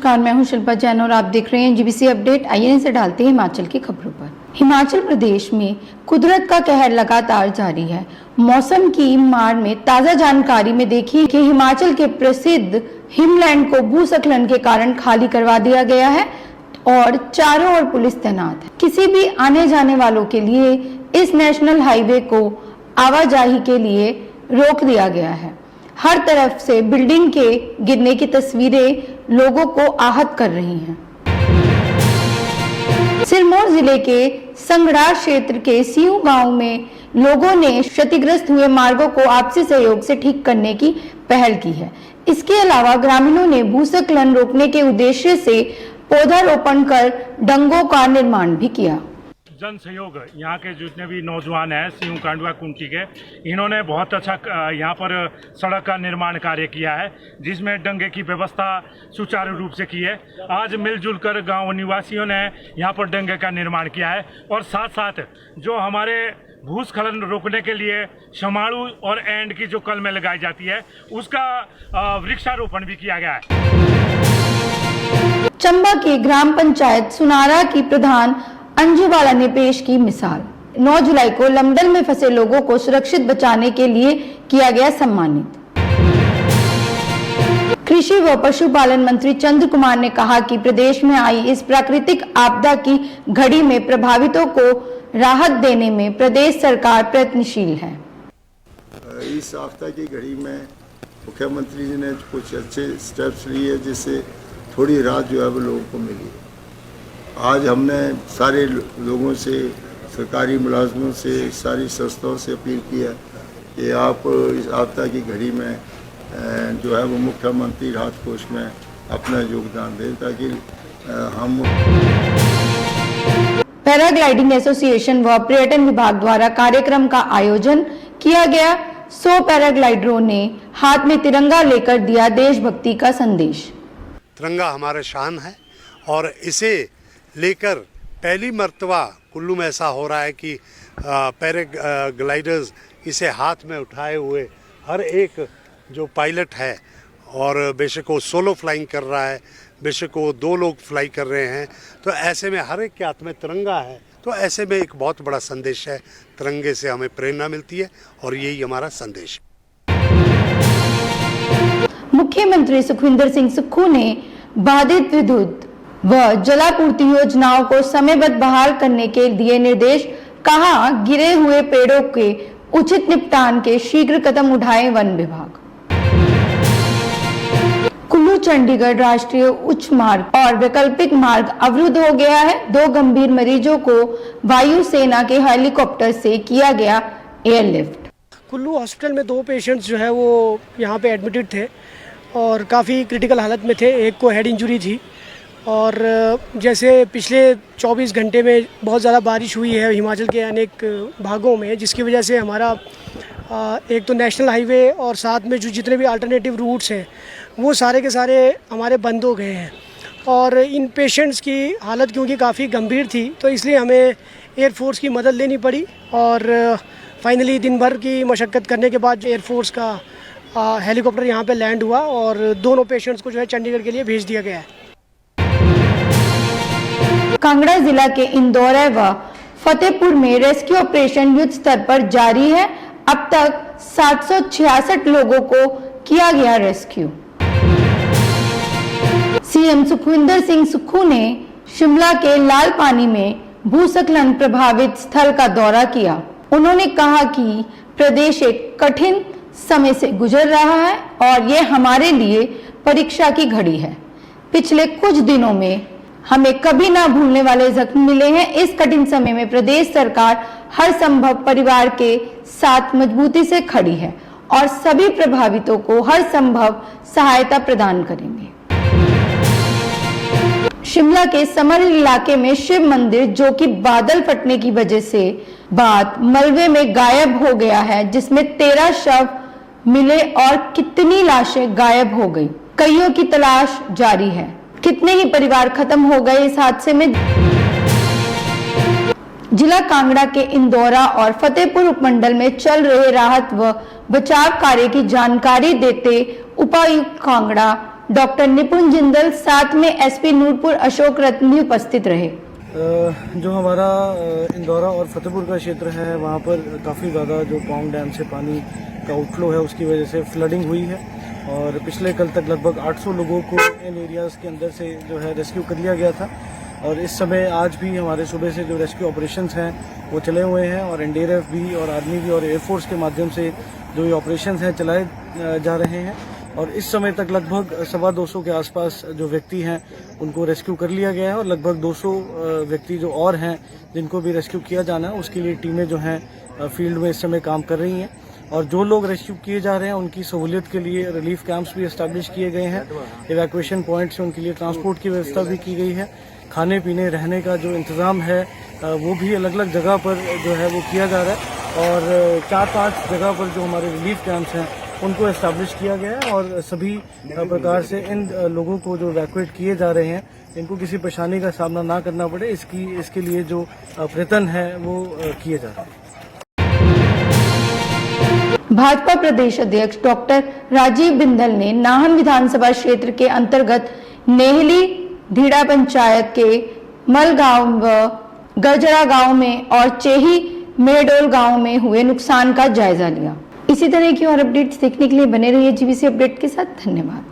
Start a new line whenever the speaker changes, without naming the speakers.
नमस्कार, मैं हूं शिल्पा जैन और आप देख रहे हैं जीबीसी अपडेट। आइए इसे डालते हैं हिमाचल की खबरों पर। हिमाचल प्रदेश में कुदरत का कहर लगातार जारी है। मौसम की मार में ताजा जानकारी में देखिए कि हिमाचल के प्रसिद्ध हिमलैंड को भूस्खलन के कारण खाली करवा दिया गया है और चारों ओर पुलिस तैनात है। किसी भी आने जाने वालों के लिए इस नेशनल हाईवे को आवाजाही के लिए रोक दिया गया है। हर तरफ से बिल्डिंग के गिरने की तस्वीरें लोगों को आहत कर रही हैं। सिरमौर जिले के संगड़ा क्षेत्र के सियू गांव में लोगों ने क्षतिग्रस्त हुए मार्गों को आपसी सहयोग से ठीक करने की पहल की है। इसके अलावा ग्रामीणों ने भूस्खलन रोकने के उद्देश्य से पौधारोपण कर डंगों का निर्माण भी किया।
जन सहयोग यहाँ के जितने भी नौजवान हैं सियू कांडवा कुंटी के, इन्होंने बहुत अच्छा यहाँ पर सड़क का निर्माण कार्य किया है, जिसमें डंगे की व्यवस्था सुचारू रूप से की है। आज मिलजुल कर गाँव निवासियों ने यहाँ पर डंगे का निर्माण किया है और साथ साथ जो हमारे भूस्खलन रोकने के लिए शमाड़ू और एंड की जो कलमें लगाई जाती है उसका वृक्षारोपण भी किया गया है।
चंबा की ग्राम पंचायत सुनारा की प्रधान अंजुबाला ने पेश की मिसाल। 9 जुलाई को लमदल में फंसे लोगों को सुरक्षित बचाने के लिए किया गया सम्मानित। कृषि व पशुपालन मंत्री चंद्र कुमार ने कहा कि प्रदेश में आई इस प्राकृतिक आपदा की घड़ी में प्रभावितों को राहत देने में प्रदेश सरकार प्रयत्नशील है।
इस आपदा की घड़ी में मुख्यमंत्री जी ने कुछ अच्छे स्टेप्स लिए जिससे थोड़ी राहत जो है वो लोगों को मिली। आज हमने सारे लोगों से, सरकारी मुलाजमों से, सारी संस्थाओं से अपील की है कि आप इस आपदा की घड़ी में जो है वो मुख्यमंत्री राहत कोष में अपना योगदान दें ताकि हम।
पैराग्लाइडिंग एसोसिएशन व पर्यटन विभाग द्वारा कार्यक्रम का आयोजन किया गया। 100 पैराग्लाइडरों ने हाथ में तिरंगा लेकर दिया देशभक्ति का संदेश।
तिरंगा हमारा शान है और इसे लेकर पहली मर्तबा कुल्लू में ऐसा हो रहा है कि पैराग्लाइडर्स इसे हाथ में उठाए हुए हर एक जो पायलट है, और बेशक वो सोलो फ्लाइंग कर रहा है, बेशक वो 2 लोग फ्लाई कर रहे हैं, तो ऐसे में हर एक के हाथ में तिरंगा है। तो ऐसे में एक बहुत बड़ा संदेश है। तिरंगे से हमें प्रेरणा मिलती है और यही हमारा संदेश।
मुख्यमंत्री सुखविंदर सिंह सुक्खू ने बाधित विद्युत व जलापूर्ति योजनाओं को समयबद्ध बहाल करने के दिए निर्देश। कहा, गिरे हुए पेड़ों के उचित निपटान के शीघ्र कदम उठाए वन विभाग। कुल्लू चंडीगढ़ राष्ट्रीय उच्च मार्ग और वैकल्पिक मार्ग अवरुद्ध हो गया है। 2 गंभीर मरीजों को वायुसेना के हेलीकॉप्टर से किया गया एयरलिफ्ट।
कुल्लू हॉस्पिटल में 2 पेशेंट्स जो है वो यहाँ पे एडमिटेड थे और काफ़ी क्रिटिकल हालत में थे। एक को हेड इंजरी थी और जैसे पिछले 24 घंटे में बहुत ज़्यादा बारिश हुई है हिमाचल के अनेक भागों में, जिसकी वजह से हमारा एक तो नेशनल हाईवे और साथ में जो जितने भी अल्टरनेटिव रूट्स हैं वो सारे के सारे हमारे बंद हो गए हैं। और इन पेशेंट्स की हालत क्योंकि काफ़ी गंभीर थी तो इसलिए हमें एयरफोर्स की मदद लेनी पड़ी और फाइनली दिन भर की मशक्क़त करने के बाद एयरफोर्स का हेलीकॉप्टर यहाँ पे लैंड हुआ और दोनों पेशेंट्स को जो है चंडीगढ़ के लिए भेज दिया गया है।
कांगड़ा जिला के इंदौरा व फतेहपुर में रेस्क्यू ऑपरेशन युद्ध स्तर पर जारी है। अब तक 766 लोगों को किया गया रेस्क्यू। सीएम सुखविंदर सिंह सुक्खू ने शिमला के लाल पानी में भूस्खलन प्रभावित स्थल का दौरा किया। उन्होंने कहा कि प्रदेश एक कठिन समय से गुजर रहा है और ये हमारे लिए परीक्षा की घड़ी है। पिछले कुछ दिनों में हमें कभी ना भूलने वाले जख्म मिले हैं। इस कठिन समय में प्रदेश सरकार हर संभव परिवार के साथ मजबूती से खड़ी है और सभी प्रभावितों को हर संभव सहायता प्रदान करेंगे। शिमला के समर इलाके में शिव मंदिर जो कि बादल फटने की वजह से बाद मलबे में गायब हो गया है, जिसमें 13 शव मिले और कितनी लाशें गायब हो गई। कईयों की तलाश जारी है। कितने ही परिवार खत्म हो गए इस हादसे में। जिला कांगड़ा के इंदौरा और फतेहपुर उपमंडल में चल रहे राहत व बचाव कार्य की जानकारी देते उपायुक्त कांगड़ा डॉक्टर निपुण जिंदल, साथ में एसपी नूरपुर अशोक रत्न भी उपस्थित रहे।
जो हमारा इंदौरा और फतेहपुर का क्षेत्र है वहाँ पर काफ़ी ज़्यादा जो पौंग डैम से पानी का आउटफ्लो है उसकी वजह से फ्लडिंग हुई है और पिछले कल तक लगभग 800 लोगों को इन एरियाज़ के अंदर से जो है रेस्क्यू कर लिया गया था और इस समय आज भी हमारे सूबे से जो रेस्क्यू ऑपरेशंस हैं वो चले हुए हैं और एनडीआरएफ भी और आर्मी भी और एयरफोर्स के माध्यम से जो ये ऑपरेशंस हैं चलाए जा रहे हैं और इस समय तक लगभग 225 के आसपास जो व्यक्ति हैं उनको रेस्क्यू कर लिया गया है और लगभग 200 व्यक्ति जो और हैं जिनको भी रेस्क्यू किया जाना है उसके लिए टीमें जो हैं फील्ड में इस समय काम कर रही हैं और जो लोग रेस्क्यू किए जा रहे हैं उनकी सहूलियत के लिए रिलीफ कैंप्स भी एस्टैब्लिश किए गए हैं, इवैक्यूएशन पॉइंट्स से उनके लिए ट्रांसपोर्ट की व्यवस्था भी की गई है, खाने पीने रहने का जो इंतज़ाम है वो भी अलग अलग जगह पर जो है वो किया जा रहा है और 4-5 जगह पर जो हमारे रिलीफ कैंप्स हैं उनको एस्टैब्लिश किया गया है और सभी प्रकार से इन लोगों को जो इवैक्यूएट किए जा रहे हैं इनको किसी परेशानी का सामना ना करना पड़े इसके लिए जो प्रयत्न है वो किए जा रहे हैं।
भाजपा प्रदेश अध्यक्ष डॉक्टर राजीव बिंदल ने नाहन विधानसभा क्षेत्र के अंतर्गत नेहली धीड़ा पंचायत के मलगांव व गजरा गांव में और चेही मेडोल गांव में हुए नुकसान का जायजा लिया। इसी तरह की और अपडेट्स देखने के लिए बने रहिए जीबीसी अपडेट के साथ। धन्यवाद।